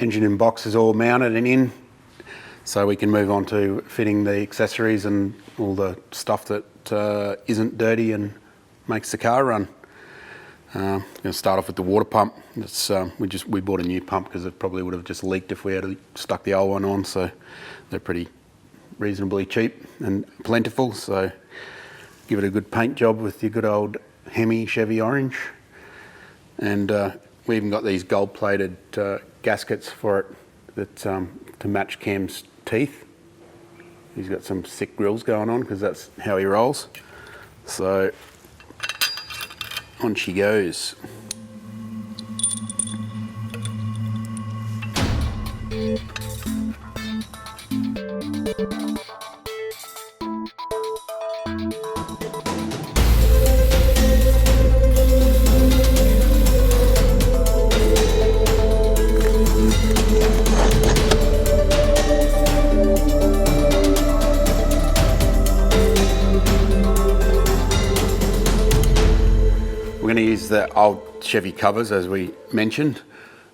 engine in box is all mounted and in, so we can move on to fitting the accessories and all the stuff that isn't dirty and makes the car run. Going to start off with the water pump. It's, we bought a new pump because it probably would have just leaked if we had stuck the old one on, so they're pretty reasonably cheap and plentiful, so give it a good paint job with your good old Hemi Chevy orange. And we even got these gold plated gaskets for it that to match Cam's teeth. He's got some sick grills going on because that's how he rolls. So on she goes. We're going to use the old Chevy covers as we mentioned.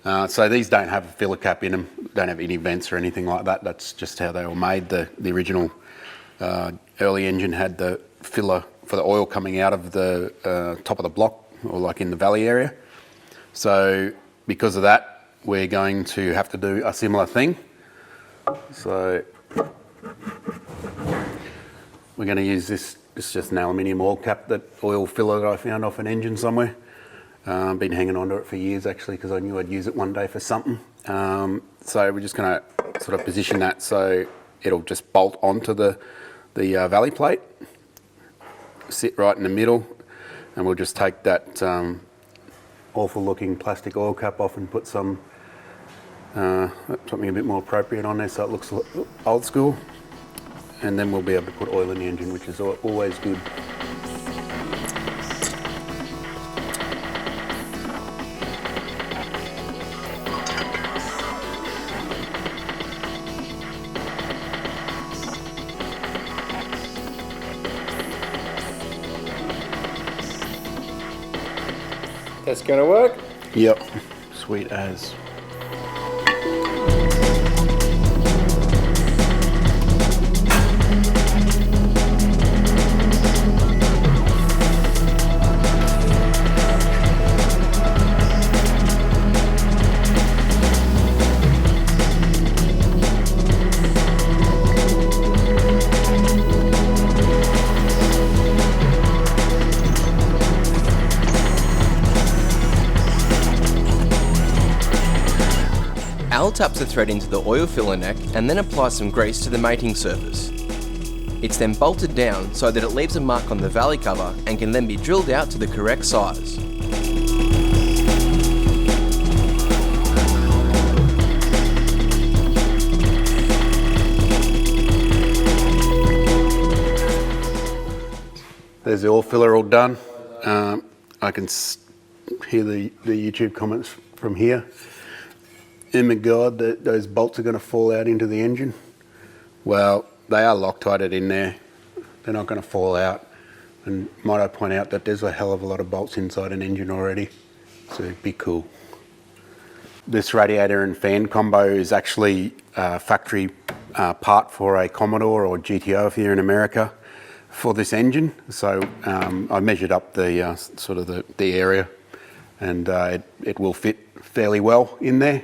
So these don't have a filler cap in them, don't have any vents or anything like that. That's just how they were made. The original early engine had the filler for the oil coming out of the top of the block, or like in the valley area. So because of that, we're going to have to do a similar thing. So we're going to use this. It's just an aluminium oil cap, that oil filler that I found off an engine somewhere. Been hanging on to it for years actually, because I knew I'd use it one day for something. So we're just going to sort of position that so it'll just bolt onto the valley plate, sit right in the middle, and we'll just take that awful looking plastic oil cap off and put something a bit more appropriate on there so it looks old school. And then we'll be able to put oil in the engine, which is always good. That's going to work? Yep, sweet as. Al taps the thread into the oil filler neck and then applies some grease to the mating surface. It's then bolted down so that it leaves a mark on the valley cover and can then be drilled out to the correct size. There's the oil filler all done. I can hear the YouTube comments from here. Oh my God, those bolts are going to fall out into the engine. Well, they are Loctited in there. They're not going to fall out. And might I point out that there's a hell of a lot of bolts inside an engine already. So it'd be cool. This radiator and fan combo is actually a factory part for a Commodore or GTO if you're in America for this engine. So I measured up the sort of the area, and it will fit fairly well in there.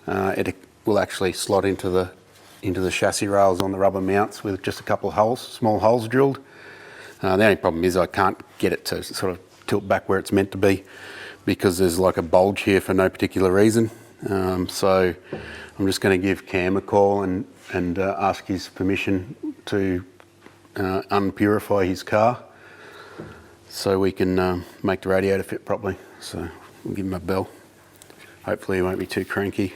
It will actually slot into the chassis rails on the rubber mounts with just a couple of holes, small holes drilled. The only problem is I can't get it to sort of tilt back where it's meant to be because there's like a bulge here for no particular reason. So I'm just going to give Cam a call and ask his permission to unpurify his car so we can make the radiator fit properly. So we'll give him a bell. Hopefully he won't be too cranky.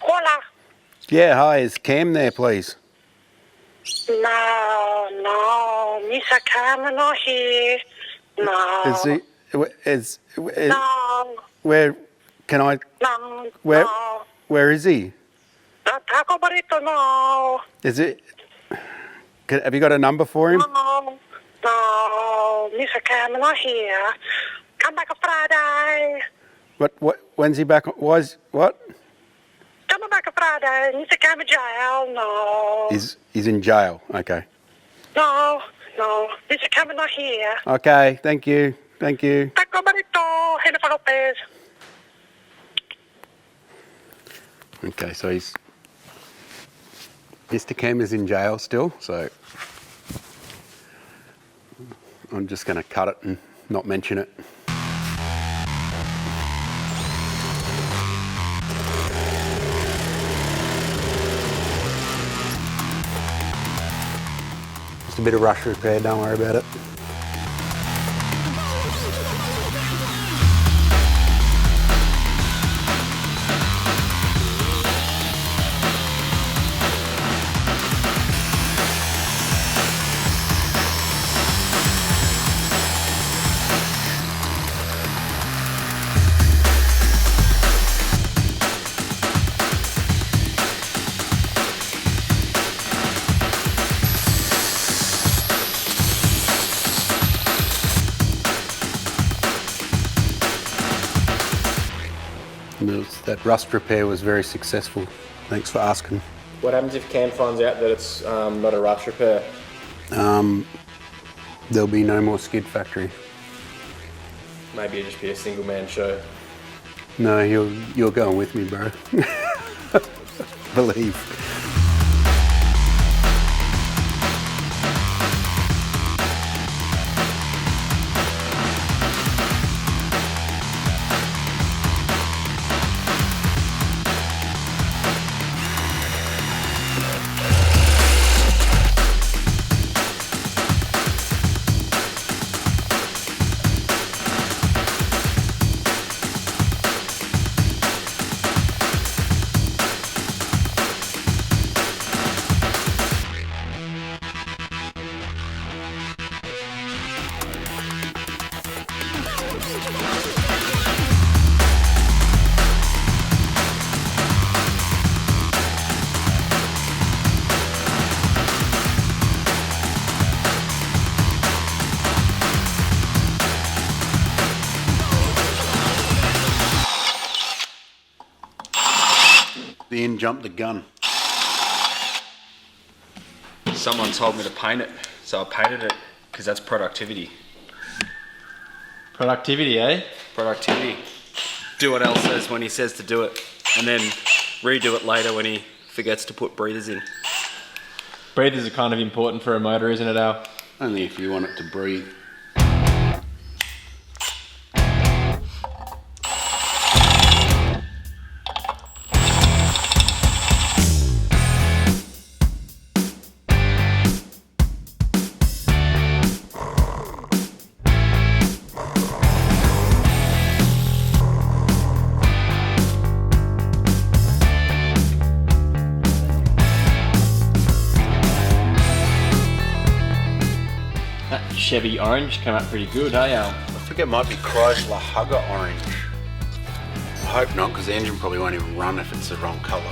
Hola. Yeah, hi, is Cam there, please? No, Mr. Cam not here. No. Is he? Is No. where? Can I? No. Where? No. Where is he? Taco burrito, no. Is it? Have you got a number for him? No. Mr. Cameron not here. Come back on Friday. What? When's he back? What? Come back on Friday. Mr. Cameron jail. No. He's in jail. Okay. No. Mr. Cameron not here. Okay. Thank you. Taco Barito. Jennifer Lopez. Okay. So Mr. Cam is in jail still. So I'm just going to cut it and not mention it. Just a bit of rush repair, don't worry about it. That rust repair was very successful. Thanks for asking. What happens if Cam finds out that it's not a rust repair? There'll be no more SKID factory. Maybe it'll just be a single man show. No, you're going with me, bro. Believe. The end jumped the gun. Someone told me to paint it, so I painted it because that's productivity. Productivity, eh? Productivity. Do what Al says when he says to do it, and then redo it later when he forgets to put breathers in. Breathers are kind of important for a motor, isn't it, Al? Only if you want it to breathe. Chevy orange came out pretty good, eh, Al? I think it might be Chrysler Hugger orange. I hope not, because the engine probably won't even run if it's the wrong colour.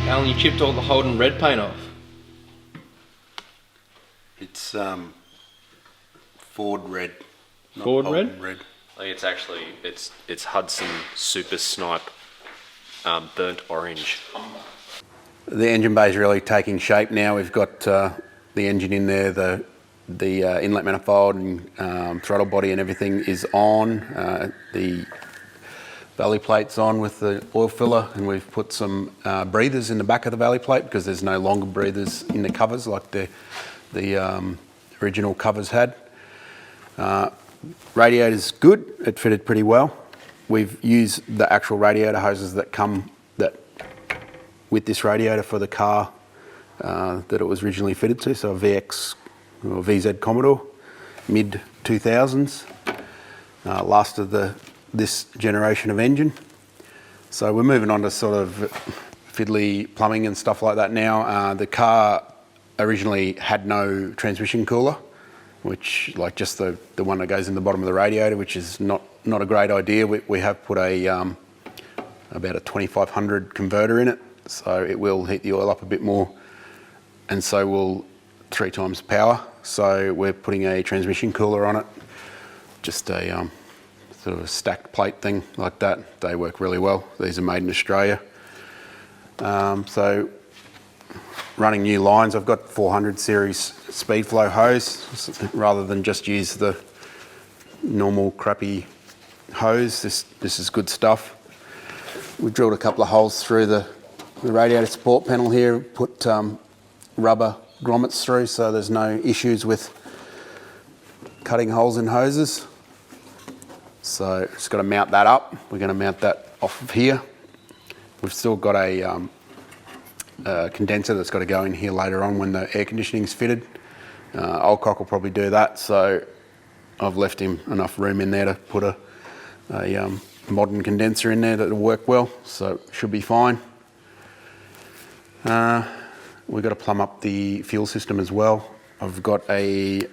Al, you chipped all the Holden red paint off. It's Ford red. not Ford Holden red? I think it's actually it's Hudson Super Snipe burnt orange. The engine bay is really taking shape now. We've got the engine in there, the inlet manifold and throttle body and everything is on. The valley plate's on with the oil filler, and we've put some breathers in the back of the valley plate because there's no longer breathers in the covers like the original covers had. Radiator's good, it fitted pretty well. We've used the actual radiator hoses that come with this radiator for the car that it was originally fitted to, so a VX or VZ Commodore, mid 2000s, last of this generation of engine. So we're moving on to sort of fiddly plumbing and stuff like that now. The car originally had no transmission cooler, which like just the one that goes in the bottom of the radiator, which is not a great idea. We have put about a 2500 converter in it, so it will heat the oil up a bit more, and so will 3 times power. So we're putting a transmission cooler on it, just a sort of a stacked plate thing like that. They work really well. These are made in Australia. So running new lines, I've got 400 series speed flow hose rather than just use the normal crappy hose. This is good stuff. We drilled a couple of holes through the radiator support panel here, put rubber grommets through so there's no issues with cutting holes in hoses. So just got to mount that up. We're going to mount that off of here. We've still got a condenser that's got to go in here later on when the air conditioning is fitted. Old Cock will probably do that, so I've left him enough room in there to put a modern condenser in there that'll work well, so it should be fine. We've got to plumb up the fuel system as well. I've got a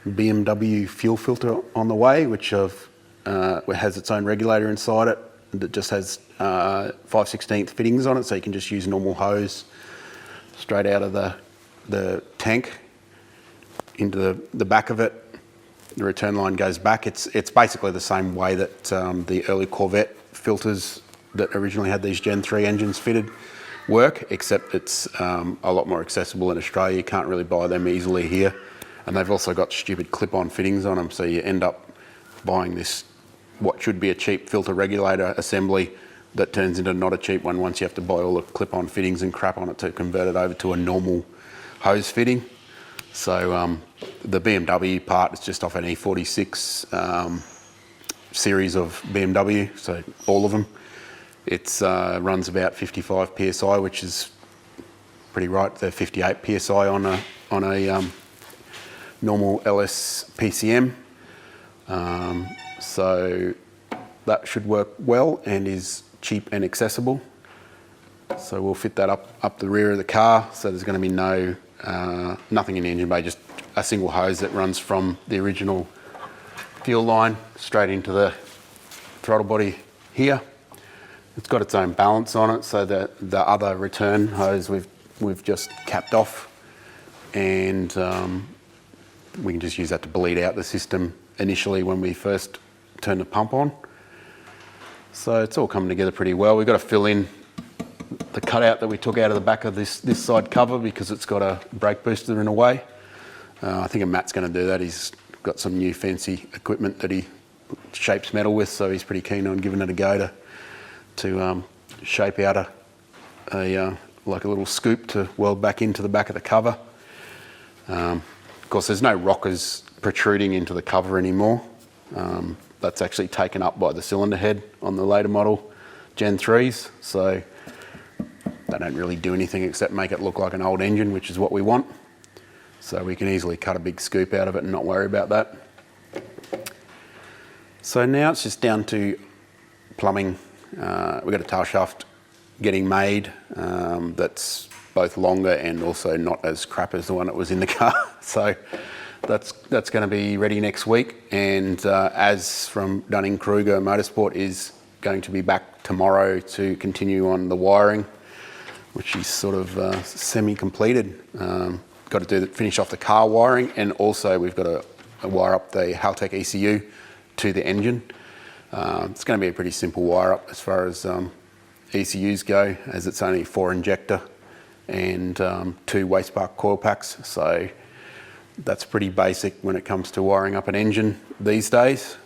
BMW fuel filter on the way, which has its own regulator inside it that just has 5/16 fittings on it, so you can just use normal hose straight out of the tank into the back of it. The return line goes back. It's basically the same way that the early Corvette filters that originally had these Gen 3 engines fitted work, except it's a lot more accessible in Australia. You can't really buy them easily here. And they've also got stupid clip-on fittings on them, so you end up buying this, what should be a cheap filter regulator assembly that turns into not a cheap one once you have to buy all the clip-on fittings and crap on it to convert it over to a normal hose fitting. So the BMW part is just off an E46 series of BMW, so all of them. It runs about 55 psi, which is pretty right. They're 58 psi on a normal LS PCM. So that should work well and is cheap and accessible. So we'll fit that up the rear of the car. So there's going to be nothing in the engine bay, just a single hose that runs from the original fuel line straight into the throttle body here. It's got its own balance on it, so that the other return hose we've just capped off, and we can just use that to bleed out the system initially when we first turn the pump on. So it's all coming together pretty well. We've got to fill in the cutout that we took out of the back of this side cover because it's got a brake booster in a way. I think Matt's going to do that. He's got some new fancy equipment that he shapes metal with, so he's pretty keen on giving it a go to shape out like a little scoop to weld back into the back of the cover. Of course, there's no rockers protruding into the cover anymore. That's actually taken up by the cylinder head on the later model Gen 3s, so they don't really do anything except make it look like an old engine, which is what we want. So we can easily cut a big scoop out of it and not worry about that. So now it's just down to plumbing. We've got a tail shaft getting made that's both longer and also not as crap as the one that was in the car. So that's going to be ready next week. And as from Dunning-Kruger Motorsport is going to be back tomorrow to continue on the wiring, which is sort of semi-completed. Got to finish off the car wiring, and also we've got to wire up the Haltech ECU to the engine. It's going to be a pretty simple wire up as far as ECUs go, as it's only 4 injector and 2 waste spark coil packs. So that's pretty basic when it comes to wiring up an engine these days.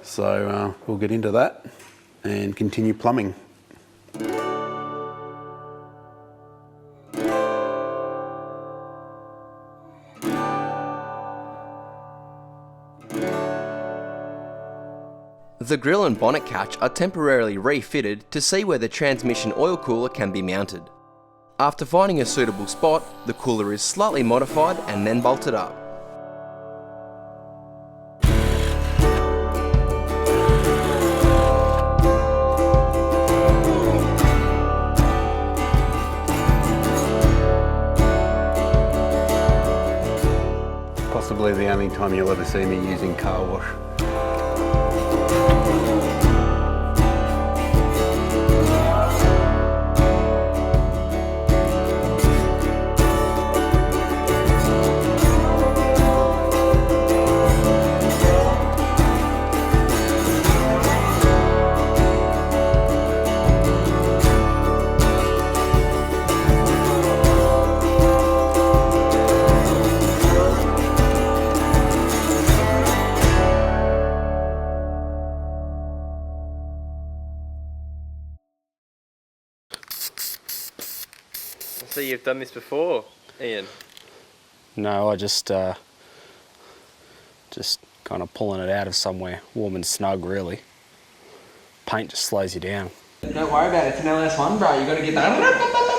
So we'll get into that and continue plumbing. The grille and bonnet catch are temporarily refitted to see where the transmission oil cooler can be mounted. After finding a suitable spot, the cooler is slightly modified and then bolted up. probably the only time you'll ever see me using car wash. So you've done this before, Ian? No, I just kind of pulling it out of somewhere warm and snug, really. Paint just slows you down. Don't worry about it. It's an LS1, bro. You got to get that.